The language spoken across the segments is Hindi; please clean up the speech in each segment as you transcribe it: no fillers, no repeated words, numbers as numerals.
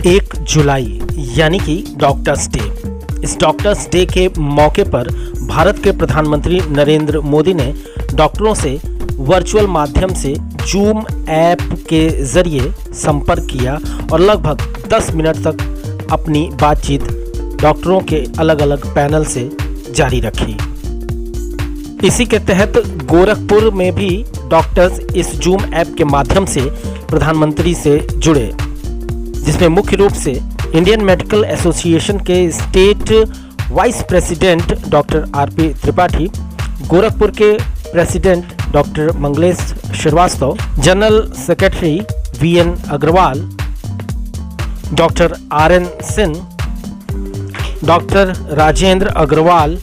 1 जुलाई यानी कि डॉक्टर्स डे। इस डॉक्टर्स डे के मौके पर भारत के प्रधानमंत्री नरेंद्र मोदी ने डॉक्टरों से वर्चुअल माध्यम से जूम ऐप के जरिए संपर्क किया और लगभग 10 मिनट तक अपनी बातचीत डॉक्टरों के अलग अलग पैनल से जारी रखी। इसी के तहत गोरखपुर में भी डॉक्टर्स इस जूम ऐप के माध्यम से प्रधानमंत्री से जुड़े, जिसमें मुख्य रूप से इंडियन मेडिकल एसोसिएशन के state vice president doctor RP Tripathi, Gorakhpur के president doctor Manglesh Srivastava, general secretary VN Agarwal, doctor RN Singh, doctor Rajendra Agarwal,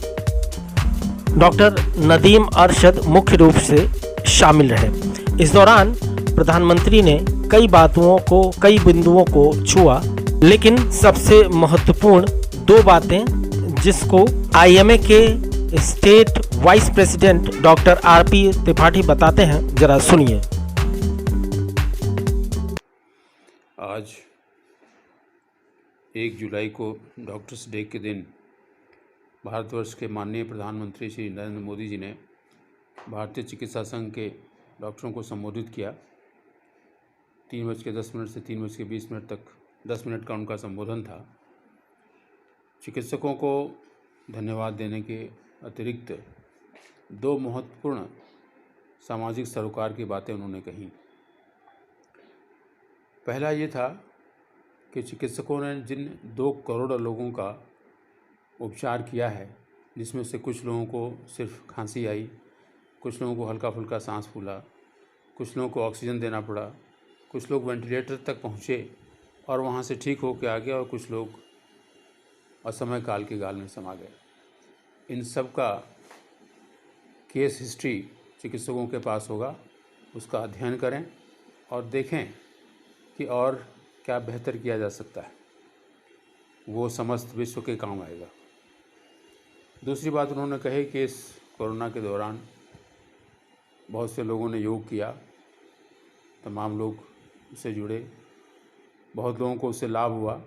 doctor Nadeem Arshad मुख्य रूप से शामिल रहे। इस दौरान प्रधानमंत्री ने कई बिंदुओं को छुआ, लेकिन सबसे महत्वपूर्ण 2 बातें जिसको आईएमए के state vice president doctor RP Tripathi बताते हैं, जरा सुनिए। आज 1 जुलाई को डॉक्टर्स डे के दिन भारतवर्ष के माननीय प्रधानमंत्री श्री नरेंद्र मोदी जी ने भारतीय चिकित्सा संघ के डॉक्टरों को संबोधित किया। 3:10 से 3:20 तक 10 मिनट का उनका संबोधन था। चिकित्सकों को धन्यवाद देने के अतिरिक्त 2 महत्वपूर्ण सामाजिक सरोकार की बातें उन्होंने कही। पहला ये था कि चिकित्सकों ने जिन 2 करोड़ लोगों का उपचार किया है, जिसमें से कुछ लोगों को सिर्फ खांसी आई, कुछ लोगों को हल्का फुल्का सांस फूला, कुछ लोगों को ऑक्सीजन देना पड़ा, कुछ लोग वेंटिलेटर तक पहुँचे और वहाँ से ठीक होकर आ गए, और कुछ लोग असमय काल के गाल में समा गए। इन सब का केस हिस्ट्री चिकित्सकों के पास होगा, उसका अध्ययन करें और देखें कि और क्या बेहतर किया जा सकता है। वो समस्त विश्व के काम आएगा। दूसरी बात उन्होंने कही कि इस कोरोना के दौरान बहुत से लोगों ने योग किया, तमाम लोग उससे जुड़े, बहुत लोगों को उससे लाभ हुआ।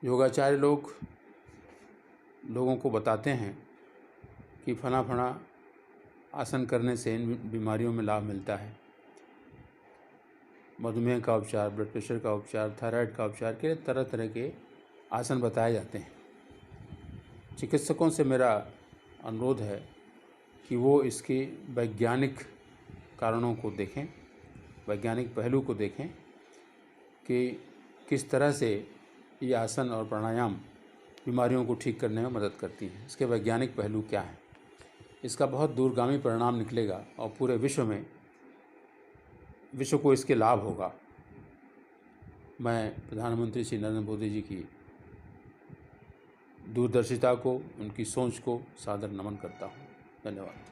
योगाचार्य लोगों को बताते हैं कि फना आसन करने से इन बीमारियों में लाभ मिलता है। मधुमेह का उपचार, ब्लड प्रेशर का उपचार, थायराइड का उपचार के तरह तरह के आसन बताए जाते हैं। चिकित्सकों से मेरा अनुरोध है कि वो इसके वैज्ञानिक कारणों को देखें, वैज्ञानिक पहलू को देखें कि किस तरह से ये आसन और प्राणायाम बीमारियों को ठीक करने में मदद करती हैं। इसके वैज्ञानिक पहलू क्या हैं, इसका बहुत दूरगामी परिणाम निकलेगा और पूरे विश्व को इसके लाभ होगा। मैं प्रधानमंत्री श्री नरेंद्र मोदी जी की दूरदर्शिता को, उनकी सोच को सादर नमन करता हूँ। धन्यवाद।